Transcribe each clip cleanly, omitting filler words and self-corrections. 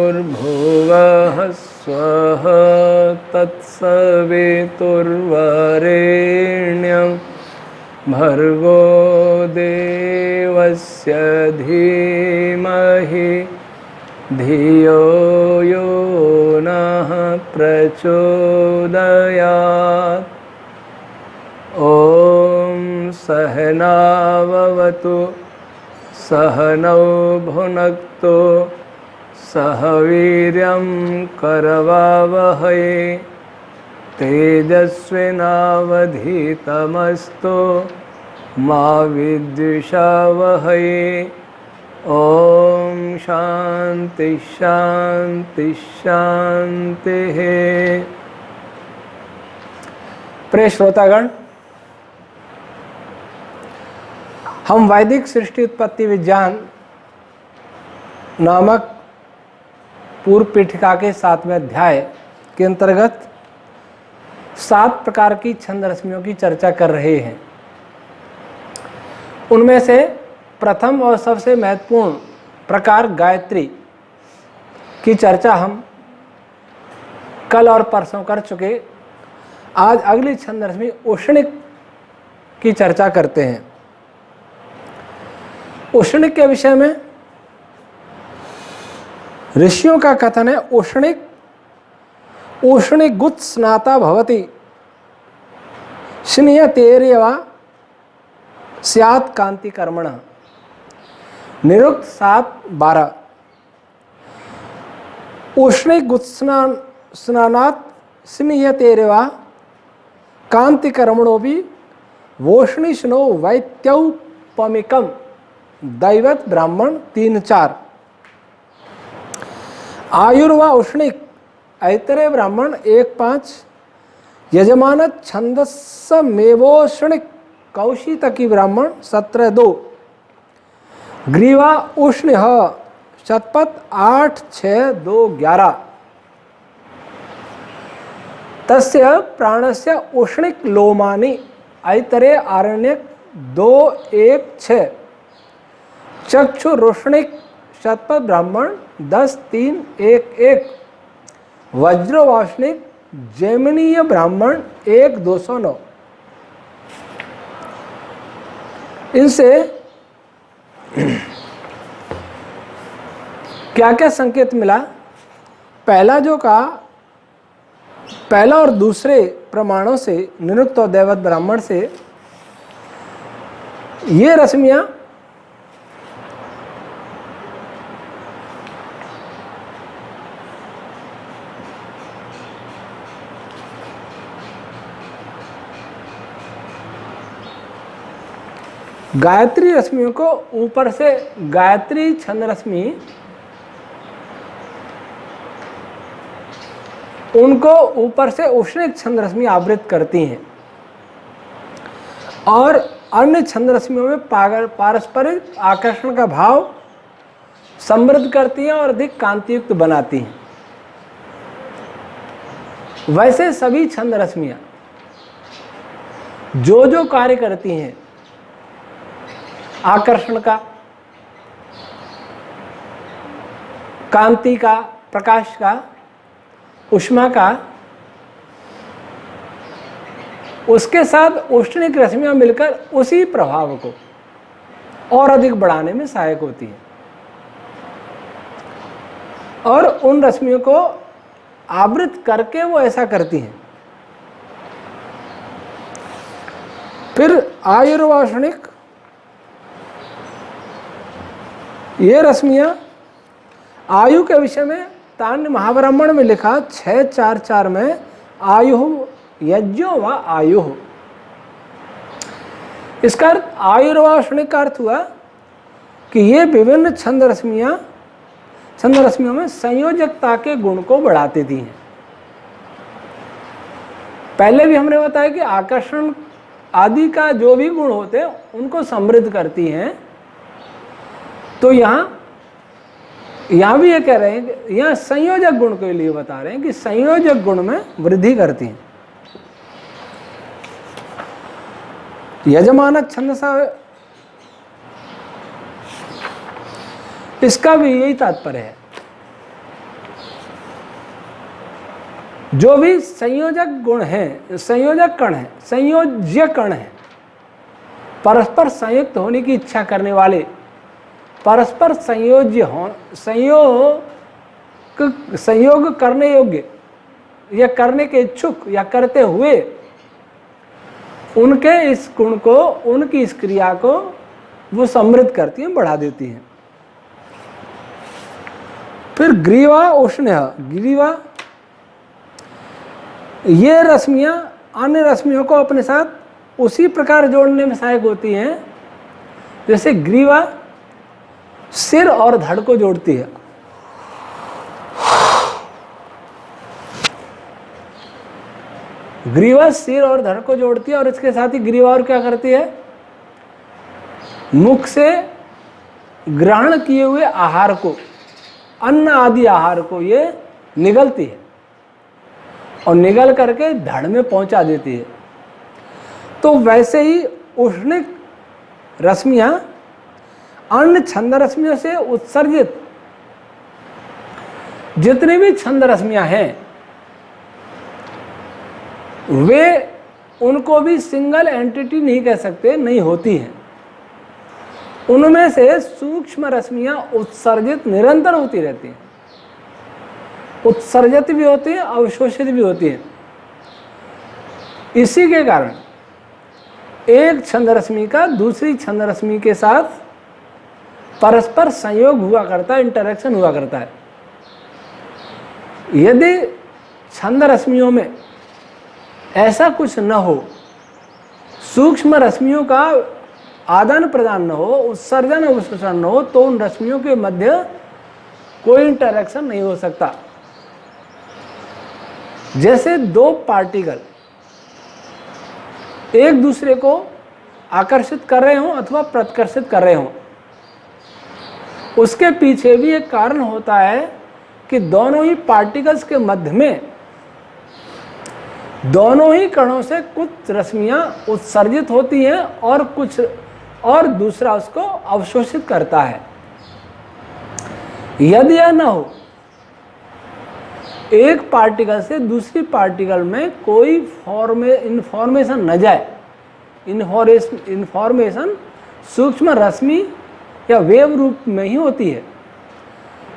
भूर्भुवः स्वः तत्सवितुर्वरेण्यं भर्गो देवस्य धीमहि धियो यो नः प्रचोदयात्। ॐ सहनाववतु सहनौ भुनक्तु सह वीर्यं करवावहै तेजस्विनावधीतमस्तु मा विद्विषावहै। ओम शांति शांति शांति। प्रिय श्रोतागण, हम वैदिक सृष्टि उत्पत्ति विज्ञान नामक पूर्व पीठिका के 7वें अध्याय के अंतर्गत 7 प्रकार की छंद रश्मियों की चर्चा कर रहे हैं। उनमें से प्रथम और सबसे महत्वपूर्ण प्रकार गायत्री की चर्चा हम कल और परसों कर चुके। आज अगली छंद रश्मि उष्णिक की चर्चा करते हैं। उष्णिक के विषय में ऋषियों का कथन है, उष्णिक गुत् स्नाता भवति स्नियतेरेवा स्यात् कांति कर्मणः। निरुक्त 7:12। उष्णिक गुत् स्नानात् स्नियतेरेवा कांति कर्मणो भी वोष्णिष्णो वैत्यौपमिकम दैवत ब्राह्मण 3:4। आयुर्वा उष्णिक ऐतरेय ब्राह्मण 1:5। यजमान छंदस्समेवोष्णिक कौशितकी ब्राह्मण 17:2। ग्रीवा उष्ण शतपथ 8:6-2:11। तस्य प्राणस्य उष्णिक लोमानि ऐतरेय आरण्यक 2:1-6। चक्षुरुष्णिक शतपथ ब्राह्मण 10:3-1:1। वज्रवाष्णिक जैमिनीय ब्राह्मण 1:209। इनसे क्या क्या संकेत मिला? पहला जो कहा, पहला और दूसरे प्रमाणों से निरुक्त और दैवत ब्राह्मण से ये रश्मियां गायत्री रश्मियों को ऊपर से गायत्री छंद रश्मि उनको ऊपर से उष्णिक छंद रश्मि आवृत करती हैं और अन्य छंद रश्मियों में पारस्परिक आकर्षण का भाव समृद्ध करती हैं और अधिक कांतियुक्त बनाती हैं। वैसे सभी छंद रश्मियां जो जो कार्य करती हैं, आकर्षण का, कांति का, प्रकाश का, ऊष्मा का, उसके साथ उष्णिक रश्मियां मिलकर उसी प्रभाव को और अधिक बढ़ाने में सहायक होती हैं और उन रश्मियों को आवृत करके वो ऐसा करती हैं। फिर आयुर्वाषणिक, ये रश्मियां आयु के विषय में तान्य महाब्राह्मण में लिखा 6:4-4 में आयु यज्ञो व आयु। इसका अर्थ आयुर्वाषणिक का अर्थ हुआ कि ये विभिन्न छंद रश्मियों में संयोजकता के गुण को बढ़ाती थी। पहले भी हमने बताया कि आकर्षण आदि का जो भी गुण होते हैं उनको समृद्ध करती हैं। तो यहाँ भी ये कह रहे हैं कि यहाँ संयोजक गुण के लिए बता रहे हैं कि संयोजक गुण में वृद्धि करती हैं। यजमान छंदसा इसका भी यही तात्पर्य है। जो भी संयोजक गुण हैं, संयोजक कण हैं, संयोज्य कण हैं, परस्पर संयुक्त होने की इच्छा करने वाले, परस्पर संयोज्य हो, संयोग करने योग्य या करने के इच्छुक या करते हुए, उनके इस गुण को, उनकी इस क्रिया को वो समृद्ध करती हैं, बढ़ा देती हैं। फिर ग्रीवा उष्ण, ग्रीवा ये रश्मियां अन्य रश्मियों को अपने साथ उसी प्रकार जोड़ने में सहायक होती हैं जैसे ग्रीवा सिर और धड़ को जोड़ती है। ग्रीवा सिर और धड़ को जोड़ती है और इसके साथ ही ग्रीवा और क्या करती है, मुख से ग्रहण किए हुए आहार को, अन्न आदि आहार को ये निगलती है और निगल करके धड़ में पहुंचा देती है। तो वैसे ही उष्णिक रश्मियां अन्य छंद रश्मियों से उत्सर्जित जितनी भी छंद रश्मियां हैं, वे उनको भी सिंगल एंटिटी नहीं कह सकते, नहीं होती हैं। उनमें से सूक्ष्म रश्मियां उत्सर्जित निरंतर होती रहती हैं, उत्सर्जित भी होती है, अवशोषित भी होती है। इसी के कारण एक छंद रश्मि का दूसरी छंद रश्मि के साथ परस्पर संयोग हुआ करता है, इंटरेक्शन हुआ करता है। यदि छंद रश्मियों में ऐसा कुछ न हो, सूक्ष्म रश्मियों का आदान प्रदान न हो, उत्सर्जन अवशोषण न हो, तो उन रश्मियों के मध्य कोई इंटरेक्शन नहीं हो सकता। जैसे दो पार्टिकल एक दूसरे को आकर्षित कर रहे हों अथवा प्रतिकर्षित कर रहे हों, उसके पीछे भी एक कारण होता है कि दोनों ही पार्टिकल्स के मध्य में दोनों ही कणों से कुछ रश्मियां उत्सर्जित होती हैं और कुछ और दूसरा उसको अवशोषित करता है। यदि यह न हो, एक पार्टिकल से दूसरी पार्टिकल में कोई इंफॉर्मेशन न जाए, इंफॉर्मेशन सूक्ष्म रश्मि या वेव रूप में ही होती है,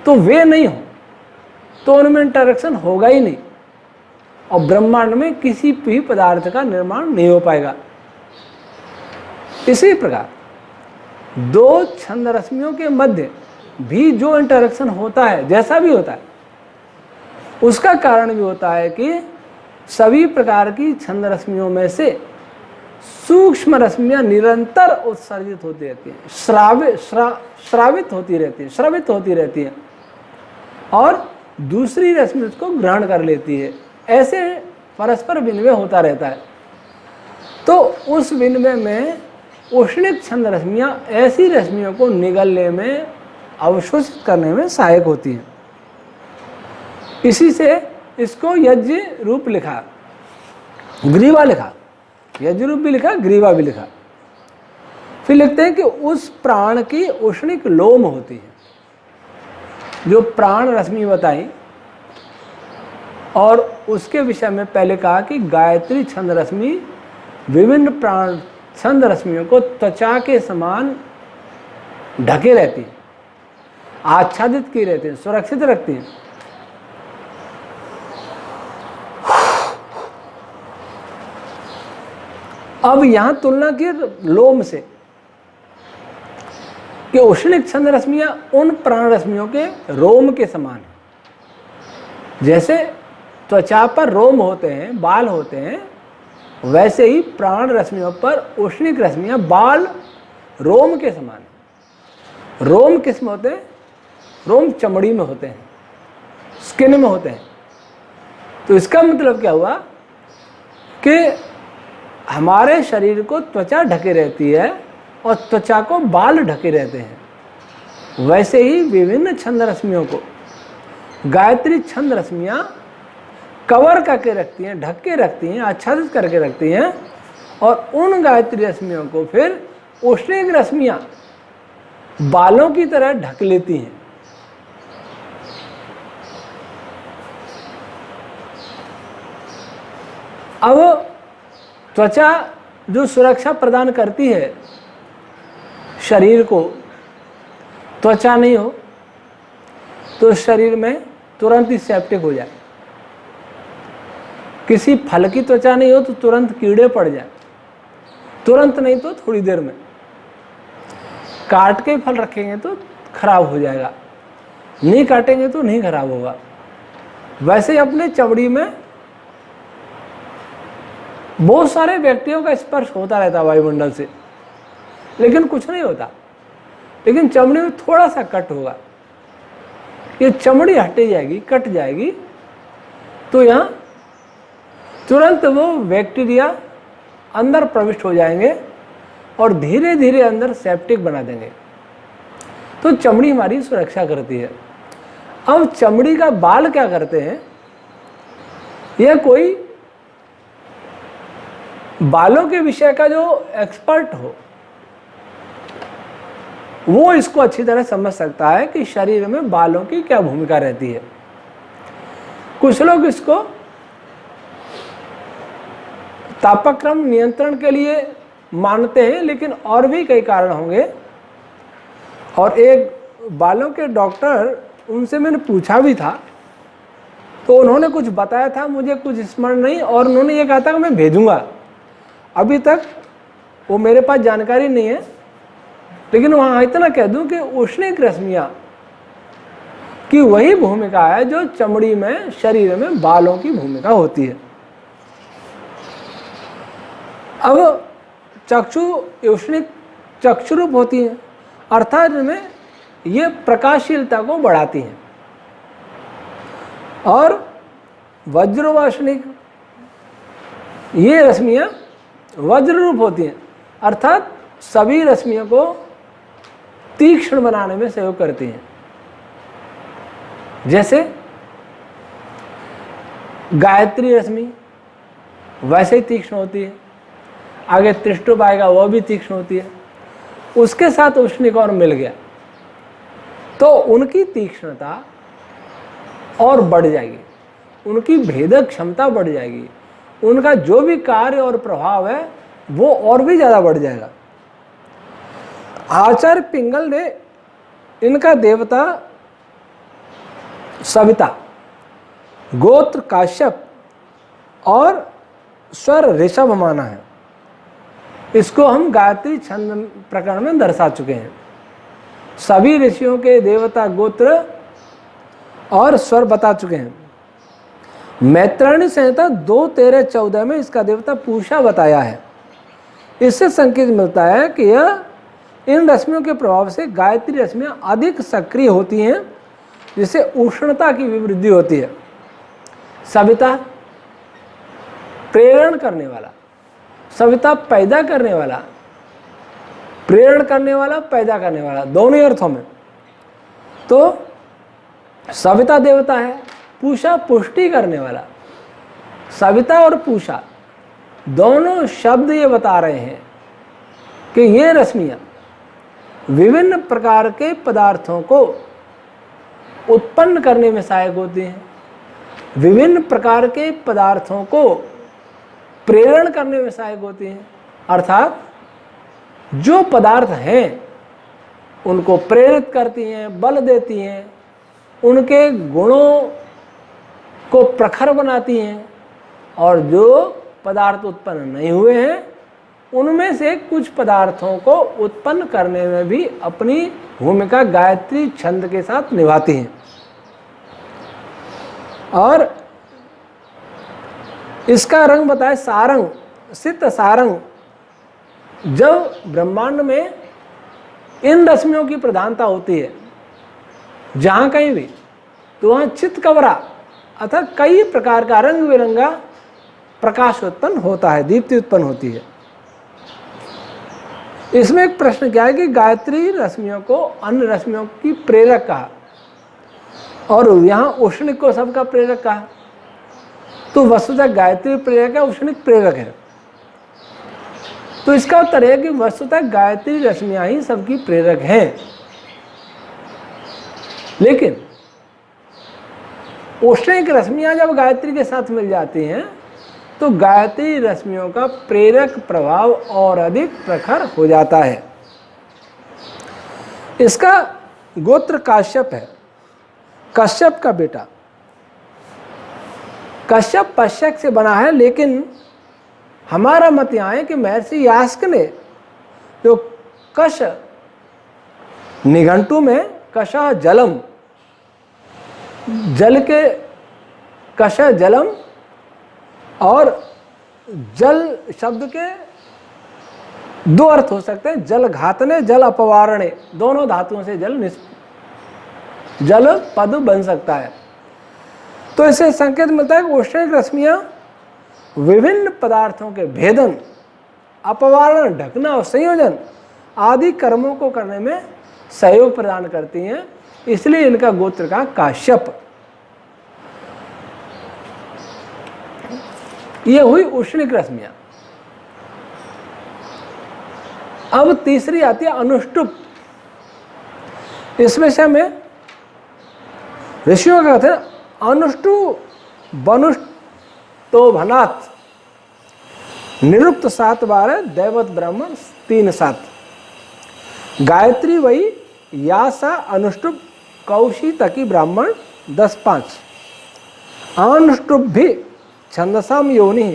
तो वे नहीं हो तो उनमें इंटरेक्शन होगा ही नहीं और ब्रह्मांड में किसी भी पदार्थ का निर्माण नहीं हो पाएगा। इसी प्रकार दो छंद रश्मियों के मध्य भी जो इंटरेक्शन होता है, जैसा भी होता है, उसका कारण भी होता है कि सभी प्रकार की छंद रश्मियों में से सूक्ष्म रश्मियां निरंतर उत्सर्जित होती रहती हैं, श्रावित होती रहती हैं, स्रवित होती रहती हैं और दूसरी रश्मि उसको ग्रहण कर लेती है। ऐसे परस्पर विनिमय होता रहता है। तो उस विनिमय में उष्णिक छंद रश्मियां ऐसी रश्मियों को निगलने में, अवशोषित करने में सहायक होती हैं। इसी से इसको यज्ञ रूप लिखा, ग्रीवा लिखा, यज्ञ रूप भी लिखा, ग्रीवा भी लिखा। फिर लिखते हैं कि उस प्राण की उष्णिक लोम होती है, जो प्राण रश्मि बताई, और उसके विषय में पहले कहा कि गायत्री छंद रश्मि विभिन्न प्राण छंद रश्मियों को त्वचा के समान ढके रहती हैं, आच्छादित की रहती हैं, सुरक्षित रखती हैं। अब यहां तुलना की लोम से कि उष्णिक छंद रश्मियां उन प्राण रश्मियों के रोम के समान है। जैसे त्वचा पर रोम होते हैं, बाल होते हैं, वैसे ही प्राण रश्मियों पर उष्णिक रश्मियां बाल रोम के समान है। रोम किस में होते हैं? रोम चमड़ी में होते हैं, स्किन में होते हैं। तो इसका मतलब क्या हुआ कि हमारे शरीर को त्वचा ढके रहती है और त्वचा को बाल ढके रहते हैं। वैसे ही विभिन्न छंद रश्मियों को गायत्री छंद रश्मियां कवर करके रखती हैं, ढक के रखती हैं, आच्छादित करके रखती हैं, और उन गायत्री रश्मियों को फिर उष्णिक रश्मियां बालों की तरह ढक लेती हैं। अब त्वचा जो सुरक्षा प्रदान करती है शरीर को, त्वचा नहीं हो तो शरीर में तुरंत ही सेप्टिक हो जाए। किसी फल की त्वचा नहीं हो तो तुरंत कीड़े पड़ जाए, तुरंत नहीं तो थोड़ी देर में। काट के फल रखेंगे तो खराब हो जाएगा, नहीं काटेंगे तो नहीं खराब होगा। वैसे ही अपने चमड़ी में बहुत सारे व्यक्तियों का स्पर्श होता रहता है वायुमंडल से, लेकिन कुछ नहीं होता। लेकिन चमड़ी में थोड़ा सा कट होगा, ये चमड़ी हटे जाएगी, कट जाएगी, तो यहाँ तुरंत वो बैक्टीरिया अंदर प्रविष्ट हो जाएंगे और धीरे धीरे अंदर सेप्टिक बना देंगे। तो चमड़ी हमारी सुरक्षा करती है। अब चमड़ी का बाल क्या करते हैं, यह कोई बालों के विषय का जो एक्सपर्ट हो वो इसको अच्छी तरह समझ सकता है कि शरीर में बालों की क्या भूमिका रहती है। कुछ लोग इसको तापक्रम नियंत्रण के लिए मानते हैं, लेकिन और भी कई कारण होंगे। और एक बालों के डॉक्टर, उनसे मैंने पूछा भी था, तो उन्होंने कुछ बताया था, मुझे कुछ स्मरण नहीं, और उन्होंने ये कहा था कि मैं भेजूंगा। अभी तक वो मेरे पास जानकारी नहीं है, लेकिन वहाँ इतना कह दूं कि उष्णिक रश्मियाँ की वही भूमिका है जो चमड़ी में, शरीर में बालों की भूमिका होती है। अब चक्षु उष्णिक चक्षुरूप होती है, अर्थात इनमें ये प्रकाशशीलता को बढ़ाती हैं। और वज्रवाष्णिक ये रश्मियाँ वज्र रूप होती हैं, अर्थात सभी रश्मियों को तीक्ष्ण बनाने में सहयोग करती हैं। जैसे गायत्री रश्मि वैसे ही तीक्ष्ण होती है, आगे त्रिष्टुप आएगा वह भी तीक्ष्ण होती है, उसके साथ उष्णिक और मिल गया तो उनकी तीक्ष्णता और बढ़ जाएगी, उनकी भेदक क्षमता बढ़ जाएगी, उनका जो भी कार्य और प्रभाव है वो और भी ज़्यादा बढ़ जाएगा। आचार्य पिंगल ने इनका देवता सविता, गोत्र काश्यप और स्वर ऋषभ माना है। इसको हम गायत्री छंद प्रकरण में दर्शा चुके हैं। सभी ऋषियों के देवता गोत्र और स्वर बता चुके हैं। मैत्रायणी संहिता 2:13-14 में इसका देवता पूषा बताया है। इससे संकेत मिलता है कि यह इन रश्मियों के प्रभाव से गायत्री रश्मियाँ अधिक सक्रिय होती हैं, जिससे उष्णता की भी वृद्धि होती है। सविता प्रेरण करने वाला, सविता पैदा करने वाला, प्रेरण करने वाला, पैदा करने वाला, दोनों अर्थों में। तो सविता देवता है, पूषा पुष्टि करने वाला। सविता और पूषा दोनों शब्द ये बता रहे हैं कि ये रश्मियाँ विभिन्न प्रकार के पदार्थों को उत्पन्न करने में सहायक होती हैं, विभिन्न प्रकार के पदार्थों को प्रेरण करने में सहायक होती हैं। अर्थात जो पदार्थ हैं उनको प्रेरित करती हैं, बल देती हैं, उनके गुणों को प्रखर बनाती हैं, और जो पदार्थ उत्पन्न नहीं हुए हैं उनमें से कुछ पदार्थों को उत्पन्न करने में भी अपनी भूमिका गायत्री छंद के साथ निभाती हैं। और इसका रंग बताए सारंग, सित सारंग। जब ब्रह्मांड में इन रश्मियों की प्रधानता होती है जहाँ कहीं भी, तो वहाँ चित्कवरा अर्थात कई प्रकार का रंग बिरंगा प्रकाश उत्पन्न होता है, दीप्ति उत्पन्न होती है। इसमें एक प्रश्न क्या है कि गायत्री रश्मियों को अन्य रश्मियों की प्रेरक कहा और यहाँ उष्णिक को सबका प्रेरक कहा, तो वस्तुतः गायत्री प्रेरक है, उष्णिक प्रेरक है। तो इसका उत्तर है कि वस्तुतः गायत्री रश्मियाँ ही सबकी प्रेरक हैं, लेकिन औष्णिक रश्मियां जब गायत्री के साथ मिल जाती हैं तो गायत्री रश्मियों का प्रेरक प्रभाव और अधिक प्रखर हो जाता है। इसका गोत्र काश्यप है, कश्यप का बेटा। कश्यप पश्यक से बना है, लेकिन हमारा मत यहाँ है कि महर्षि यास्क ने जो कश निघंटु में कशा जलम, जल के कश जलम और जल शब्द के दो अर्थ हो सकते हैं, जल घातने जल अपवारणे, दोनों धातुओं से जल पद बन सकता है। तो इससे संकेत मिलता है कि औष्णिक रश्मियां विभिन्न पदार्थों के भेदन, अपवारण, ढकना और संयोजन आदि कर्मों को करने में सहयोग प्रदान करती हैं, इसलिए इनका गोत्र का काश्यप। ये हुई औष्णिक रश्मियां। अब तीसरी आती है अनुष्टुप। इस विषय में ऋषियों का कहते हैं अनुष्टु बनुष्टोभनात् निरुक्त 7 12 दैवत ब्राह्मण 3 7 गायत्री वही यासा अनुष्टुप कौशी तकी ब्राह्मण 10 5 अनुष्टुप भी छंदसाम योनि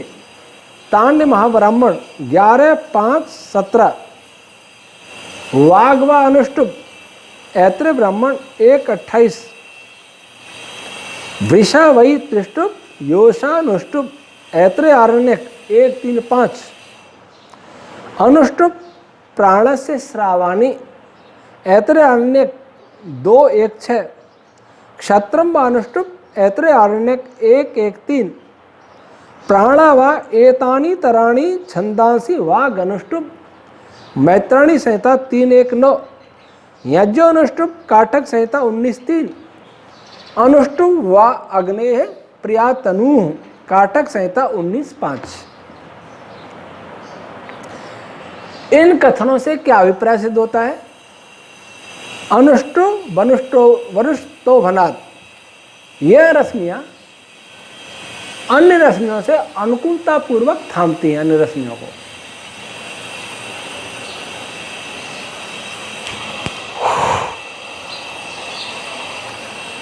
तान्य महाब्राह्मण 11 5 17 वाग्वा अनुष्टुप ऐत्र ब्राह्मण 1 28 वृषा वही त्रिष्टुप योषानुष्टुप ऐत्र आरण्यक 1 3 5 अनुष्टुप प्राणस्य श्रावाणी ऐत्र आरण्यक 2 1 6 क्षत्रम अनुष्टुप ऐत्र आरण्यक 1 1 3 प्राणा वा एतानी तराणी छंदांसी वाग अनुष्टुप मैत्राणी संहिता 3 1 9 यज्ञो अनुष्टुप काटक संहिता 19 3 अनुष्टुप वा अग्नेय प्रिया तनु काटक संहिता 19 5। इन कथनों से क्या अभिप्राय सिद्ध होता है? अनुष्टु वनुष्टोभनात्, यह रश्मियां अन्य रश्मियों से अनुकूलता पूर्वक थामती हैं। अन्य रश्मियों को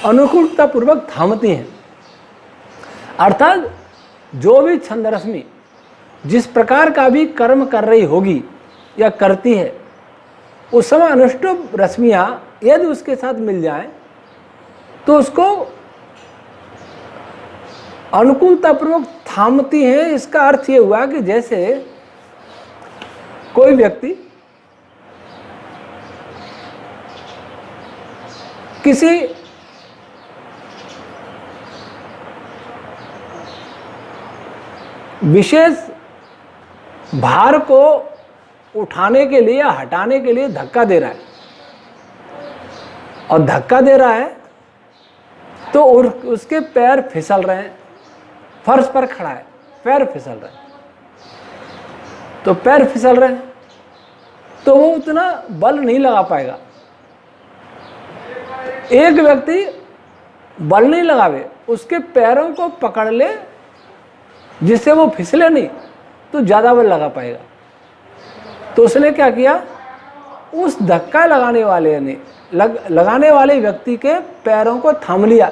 अनुकूलता पूर्वक थामती हैं, अर्थात जो भी छंद रश्मि जिस प्रकार का भी कर्म कर रही होगी या करती है, उस समय अनुष्टुप रश्मियां यदि उसके साथ मिल जाए तो उसको अनुकूलता पूर्वक थामती हैं। इसका अर्थ ये हुआ कि जैसे कोई व्यक्ति किसी विशेष भार को उठाने के लिए या हटाने के लिए धक्का दे रहा है, और धक्का दे रहा है तो उसके पैर फिसल रहे हैं, फर्श पर खड़ा है, पैर फिसल रहे हैं, तो पैर फिसल रहे हैं तो वो उतना बल नहीं लगा पाएगा। एक व्यक्ति बल नहीं लगावे, उसके पैरों को पकड़ ले जिससे वो फिसले नहीं, तो ज़्यादा बल लगा पाएगा। तो उसने क्या किया, उस धक्का लगाने वाले ने लगाने वाले व्यक्ति के पैरों को थाम लिया,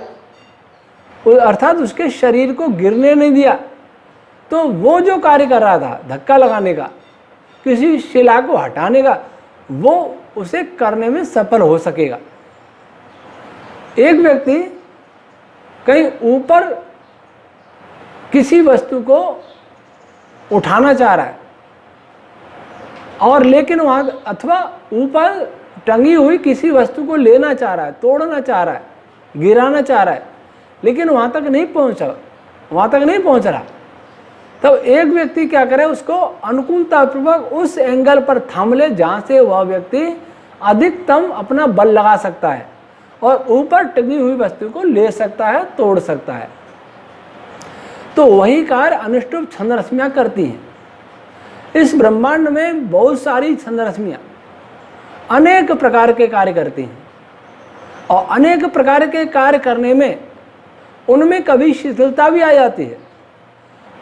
अर्थात उसके शरीर को गिरने नहीं दिया। तो वो जो कार्य कर रहा था धक्का लगाने का, किसी शिला को हटाने का, वो उसे करने में सफल हो सकेगा। एक व्यक्ति कहीं ऊपर किसी वस्तु को उठाना चाह रहा है और लेकिन वहाँ, अथवा ऊपर टंगी हुई किसी वस्तु को लेना चाह रहा है, तोड़ना चाह रहा है, गिराना चाह रहा है, लेकिन वहाँ तक नहीं पहुँच रहा। तब एक व्यक्ति क्या करे, उसको अनुकूलतापूर्वक उस एंगल पर थाम ले जहाँ से वह व्यक्ति अधिकतम अपना बल लगा सकता है और ऊपर टंगी हुई वस्तु को ले सकता है, तोड़ सकता है। तो वही कार्य अनुष्टुप छंद रश्मियाँ करती हैं। इस ब्रह्मांड में बहुत सारी छंद रश्मियाँ अनेक प्रकार के कार्य करती हैं। और अनेक प्रकार के कार्य करने में उनमें कभी शिथिलता भी आ जाती है।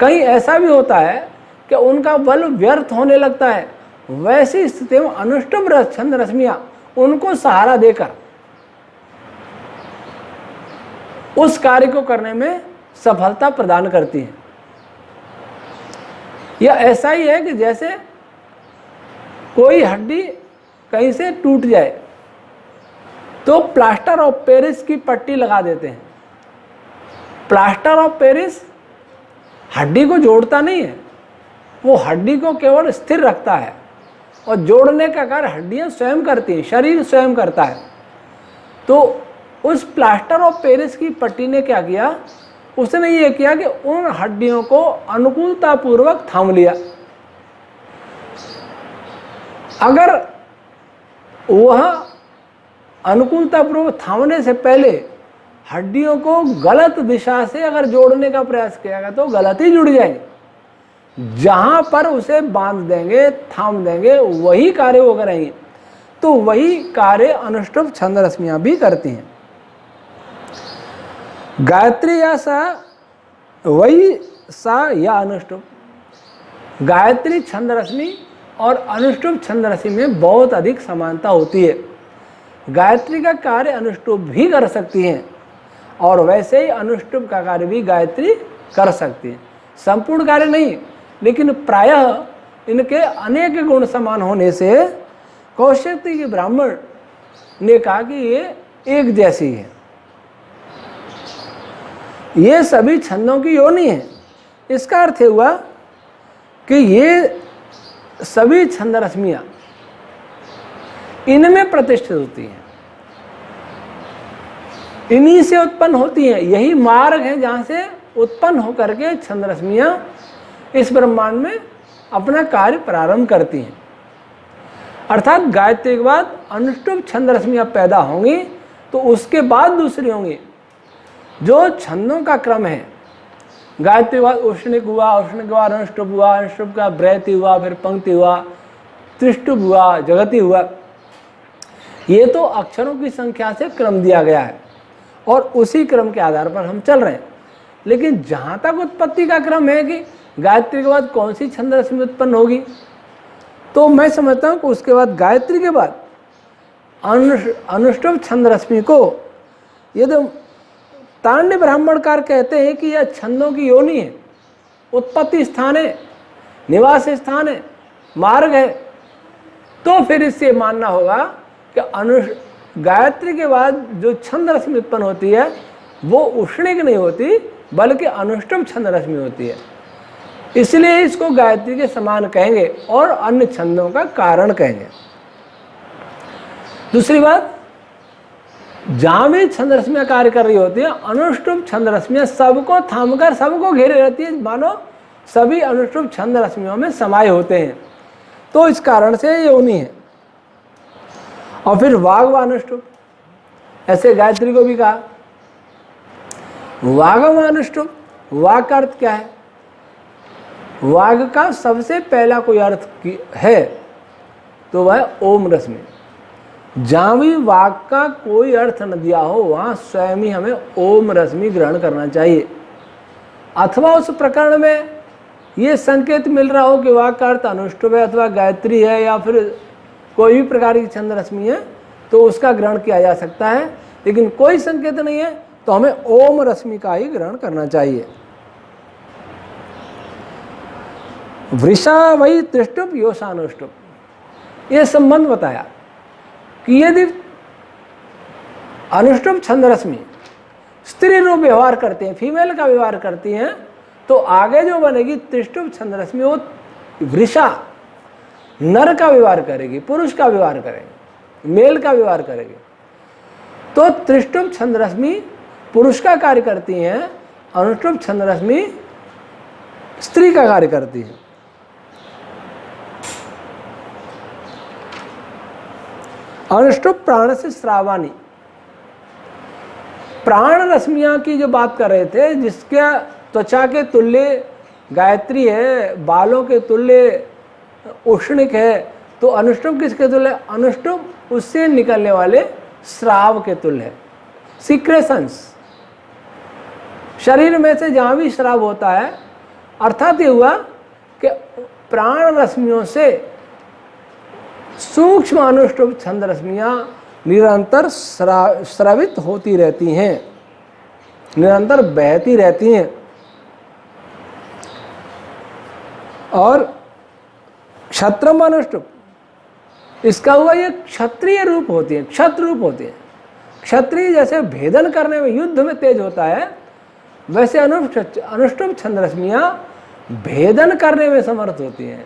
कहीं ऐसा भी होता है कि उनका बल व्यर्थ होने लगता है। वैसी स्थिति में अनुष्टुप छंद रश्मियां उनको सहारा देकर उस कार्य को करने में सफलता प्रदान करती हैं। यह ऐसा ही है कि जैसे कोई हड्डी कहीं से टूट जाए तो प्लास्टर ऑफ पेरिस की पट्टी लगा देते हैं। प्लास्टर ऑफ पेरिस हड्डी को जोड़ता नहीं है, वो हड्डी को केवल स्थिर रखता है और जोड़ने का कार्य हड्डियां स्वयं करती हैं, शरीर स्वयं करता है। तो उस प्लास्टर ऑफ पेरिस की पट्टी ने क्या किया, उसने ये किया कि उन हड्डियों को अनुकूलतापूर्वक थाम लिया। अगर वह अनुकूलतापूर्वक थामने से पहले हड्डियों को गलत दिशा से अगर जोड़ने का प्रयास किया गया तो गलत ही जुड़ जाएंगे। जहां पर उसे बांध देंगे, थाम देंगे, वही कार्य वो करेंगे। तो वही कार्य अनुष्टुप छंद रश्मियां भी करती हैं। गायत्री या सा वही सा या अनुष्टुप। गायत्री छंद रश्मि और अनुष्टुप छंद रश्मि में बहुत अधिक समानता होती है। गायत्री का कार्य अनुष्टुप भी कर सकती हैं और वैसे ही अनुष्टुप का कार्य भी गायत्री कर सकती है। संपूर्ण कार्य नहीं, लेकिन प्रायः इनके अनेक गुण समान होने से कौशिकी के ब्राह्मण ने कहा कि ये एक जैसी है। ये सभी छंदों की योनि है। इसका अर्थ हुआ कि ये सभी छंद रश्मियां इनमें प्रतिष्ठित होती हैं, इन्हीं से उत्पन्न होती हैं। यही मार्ग है जहां से उत्पन्न होकर के छंद रश्मियां इस ब्रह्मांड में अपना कार्य प्रारंभ करती हैं। अर्थात गायत्री के बाद अनुष्टुप छंद रश्मियां पैदा होंगी तो उसके बाद दूसरी होंगी। जो छंदों का क्रम है, गायत्री के बाद उष्णिक हुआ, उष्णिक के बाद अनुष्टुप हुआ, अनुष्टुप का ब्रैति हुआ, फिर पंक्ति हुआ, त्रिष्टुप हुआ, जगति हुआ। ये तो अक्षरों की संख्या से क्रम दिया गया है और उसी क्रम के आधार पर हम चल रहे हैं। लेकिन जहाँ तक उत्पत्ति का क्रम है कि गायत्री के बाद कौन सी छंद रश्मि उत्पन्न होगी, तो मैं समझता हूँ कि उसके बाद गायत्री के बाद अनुष्टुप छंद रश्मि को ये तो तांड्य ब्राह्मणकार कहते हैं कि यह छंदों की योनि है, उत्पत्ति स्थान है, निवास स्थान है, मार्ग है। तो फिर इससे मानना होगा कि गायत्री के बाद जो छंद रश्मि उत्पन्न होती है वो उष्णिक नहीं होती बल्कि अनुष्टुप छंद रश्मि होती है। इसलिए इसको गायत्री के समान कहेंगे और अन्य छंदों का कारण कहेंगे। दूसरी बात, जहां भी छंद रश्मियां कार्य कर रही होती है, अनुष्टुप छंद रश्मियां सबको थामकर सबको घेरे रहती है, मानो सभी अनुष्टुप छंद रश्मियों में समाये होते हैं। तो इस कारण से ये योनि है। और फिर वाग व अनुष्टुप, ऐसे गायत्री को भी कहा वाग व अनुष्टुप। वाग का अर्थ क्या है? वाग का सबसे पहला कोई अर्थ है तो वह ओम रश्मि। जहाँ भी वाग का कोई अर्थ न दिया हो वहाँ स्वयं ही हमें ओम रश्मि ग्रहण करना चाहिए। अथवा उस प्रकरण में ये संकेत मिल रहा हो कि वाग का अर्थ अनुष्टुप है अथवा गायत्री है या फिर कोई भी प्रकार की छंद रश्मि है तो उसका ग्रहण किया जा सकता है। लेकिन कोई संकेत नहीं है तो हमें ओम रश्मि का ही ग्रहण करना चाहिए। वृषा वही त्रिष्टुप योषानुष्टुप, ये संबंध बताया कि यदि अनुष्टुप छंद रश्मि स्त्री रूप व्यवहार करते हैं, फीमेल का व्यवहार करती हैं, तो आगे जो बनेगी त्रिष्टुप छंद रश्मि वो वृषा नर का व्यवहार करेगी, पुरुष का व्यवहार करेगी, मेल का व्यवहार करेगी। तो त्रिष्टुप छंद रश्मि पुरुष का कार्य करती हैं, अनुष्टुप छंद रश्मि स्त्री का कार्य करती है। अनुष्टुप प्राण से श्रावाणी, प्राण रश्मियां की जो बात कर रहे थे, जिसके त्वचा के तुल्य गायत्री है, बालों के तुल्य उष्णिक है, तो अनुष्टुप किसके तुल्य? अनुष्टुप उससे निकलने वाले स्राव के तुल्य है। सीक्रेशंस, शरीर में से जहाँ भी स्राव होता है, अर्थात ये हुआ कि प्राण रश्मियों से सूक्ष्म अनुष्टुप छंद रश्मियाँ निरंतर स्रावित होती रहती हैं, निरंतर बहती रहती हैं। और क्षत्रम अनुष्टुप, इसका हुआ ये क्षत्रिय रूप होती है, क्षत्र रूप होती है। क्षत्रिय जैसे भेदन करने में, युद्ध में तेज होता है, वैसे अनुष्टुप छंद रश्मियाँ भेदन करने में समर्थ होती हैं।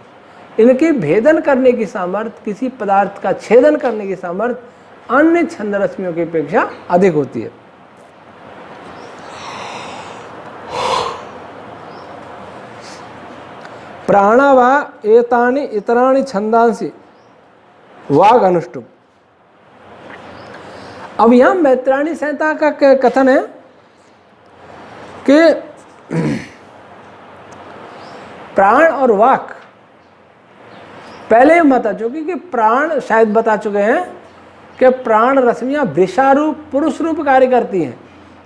इनकी भेदन करने की सामर्थ्य, किसी पदार्थ का छेदन करने की सामर्थ्य अन्य छंद रश्मियों की अपेक्षा अधिक होती है। प्राणावा एतानि इतराणि छंदांसि वाग अनुष्टुप। अब यहां मैत्राणी संहिता का कथन है कि प्राण और वाक, पहले हम बता चुके कि प्राण, शायद बता चुके हैं कि प्राण रश्मियां वृषारूप पुरुष रूप कार्य करती हैं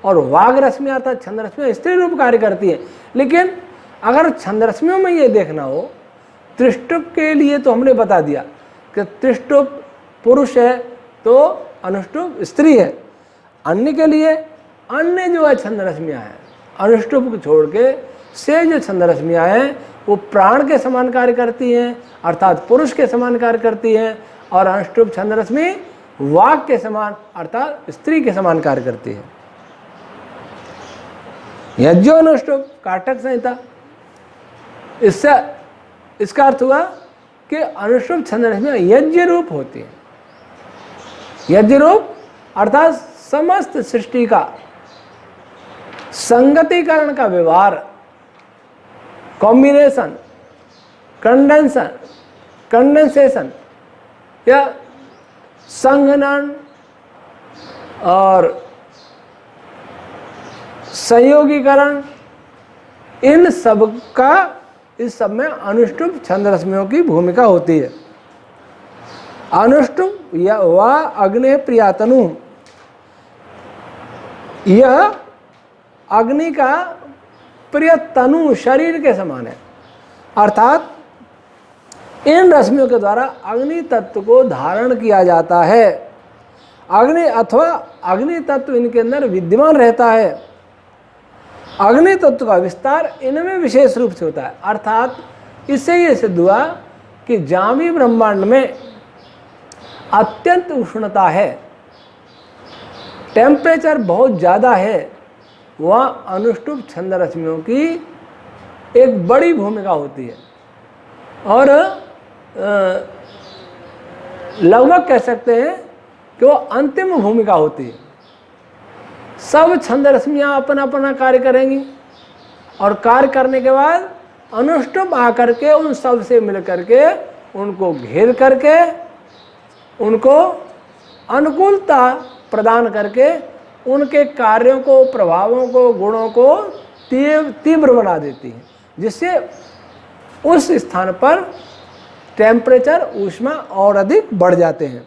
और वाग रश्मियां अर्थात छंद रश्मियां स्त्री रूप कार्य करती हैं। लेकिन अगर छंद रश्मियों में ये देखना हो, त्रिष्टुप के लिए तो हमने बता दिया कि त्रिष्टुप पुरुष है तो अनुष्टुप स्त्री है। अन्य के लिए अन्य जो है छंद रश्मियाँ हैं, अनुष्टुप को छोड़ के से जो छंद रश्मियाँ हैं वो प्राण के समान कार्य करती हैं, अर्थात पुरुष के समान कार्य करती हैं, और अनुष्टुप छंद रश्मि वाक के समान अर्थात स्त्री के समान कार्य करती है। यज्ञो अनुष्टुप काटक संहिता, इससे इसका अर्थ हुआ कि अनुष्टुप छंद रश्मियाँ यज्ञ रूप होती है। यज्ञ रूप अर्थात समस्त सृष्टि का संगतिकरण का व्यवहार, कॉम्बिनेशन, कंडेंसन, कंडेंसेशन या संघनन और संयोगीकरण, इन सब का, इस सब में अनुष्टुप छंद रश्मियों की भूमिका होती है। अनुष्टुप या वा अग्नि प्रियातनु, यह अग्नि का प्रिय तनु शरीर के समान है, अर्थात इन रश्मियों के द्वारा अग्नि तत्व को धारण किया जाता है। अग्नि अथवा अग्नि तत्व इनके अंदर विद्यमान रहता है। अग्नि तत्व का विस्तार इनमें विशेष रूप से होता है, अर्थात इससे ये सिद्ध हुआ कि जहाँ भी ब्रह्मांड में अत्यंत उष्णता है, टेम्परेचर बहुत ज़्यादा है, वहाँ अनुष्टुप छंद रश्मियों की एक बड़ी भूमिका होती है। और लगभग कह सकते हैं कि वो अंतिम भूमिका होती है। सब छंद रश्मियाँ अपना अपना कार्य करेंगी और कार्य करने के बाद अनुष्टुप आकर के उन सब से मिल करके उनको घेर करके उनको अनुकूलता प्रदान करके उनके कार्यों को, प्रभावों को, गुणों को तीव्र बना देती है, जिससे उस स्थान पर टेम्परेचर, ऊष्मा और अधिक बढ़ जाते हैं।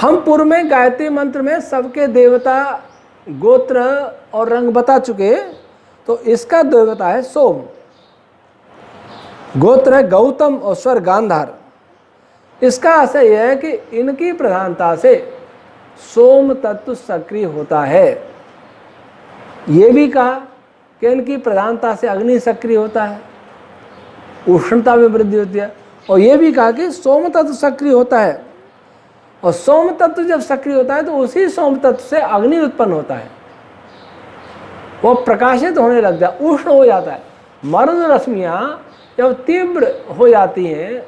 हम पूर्व में गायत्री मंत्र में सबके देवता, गोत्र और रंग बता चुके, तो इसका देवता है सोम, गोत्र है गौतम और स्वर गांधार। इसका आशय यह है कि इनकी प्रधानता से सोम तत्व सक्रिय होता है। ये भी कहा कि इनकी प्रधानता से अग्नि सक्रिय होता है, उष्णता में वृद्धि होती है, और ये भी कहा कि सोम तत्व सक्रिय होता है। और सोम तत्व जब सक्रिय होता है तो उसी सोम तत्व से अग्नि उत्पन्न होता है, वो प्रकाशित होने लग जाता है, उष्ण हो जाता है। मर्द रश्मियाँ जब तीव्र हो जाती हैं,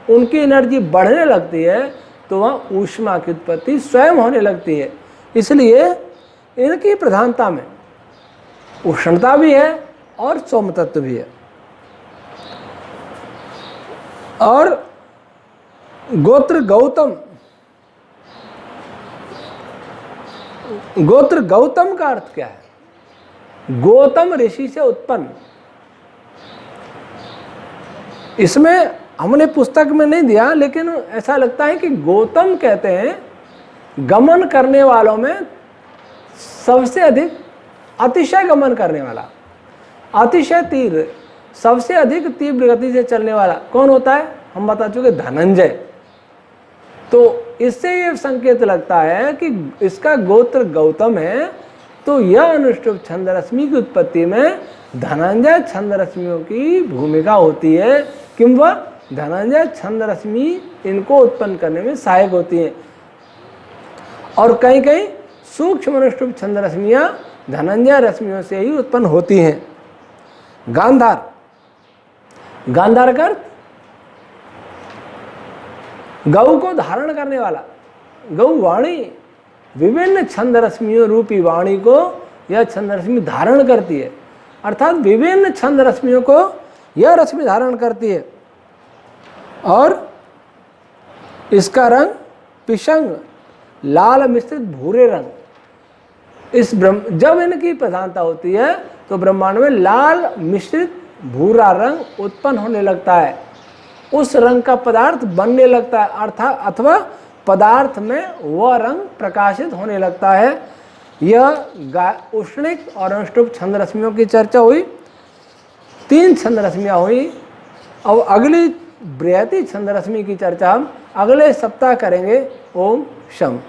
उनकी एनर्जी बढ़ने लगती है, तो वहाँ ऊष्मा की उत्पत्ति स्वयं होने लगती है। इसलिए इनकी प्रधानता में उष्णता भी है और सोम तत्व भी है। और गोत्र गौतम, गोत्र गौतम का अर्थ क्या है? गौतम ऋषि से उत्पन्न। इसमें हमने पुस्तक में नहीं दिया, लेकिन ऐसा लगता है कि गौतम कहते हैं गमन करने वालों में सबसे अधिक अतिशय गमन करने वाला, अतिशय तीव्र, सबसे अधिक तीव्र गति से चलने वाला कौन होता है? हम बता चुके धनंजय। तो इससे ये संकेत लगता है कि इसका गोत्र गौतम है। तो यह अनुष्टुप छंद रश्मि की उत्पत्ति में धनंजय छंद रश्मियों की भूमिका होती है, किंवा धनंजय छंद रश्मि इनको उत्पन्न करने में सहायक होती है। और कहीं कहीं सूक्ष्म अनुष्टुप छंद रश्मियां धनंजय रश्मियों से ही उत्पन्न होती हैं। गांधार, गांधार का अर्थ गौ को धारण करने वाला, गौ वाणी, विभिन्न छंद रश्मियों रूपी वाणी को यह छंद रश्मि धारण करती है, अर्थात विभिन्न छंद रश्मियों को यह रश्मि धारण करती है। और इसका रंग पिशंग, लाल मिश्रित भूरे रंग, इस जब इनकी प्रधानता होती है तो ब्रह्मांड में लाल मिश्रित भूरा रंग उत्पन्न होने लगता है, उस रंग का पदार्थ बनने लगता है, अर्थात अथवा पदार्थ में वह रंग प्रकाशित होने लगता है। यह उष्णिक और अनुष्टुप छंद रश्मियों की चर्चा हुई, 3 छंद रश्मियाँ हुई। अब अगली बृहति छंद रश्मि की चर्चा हम अगले सप्ताह करेंगे। ओम शम।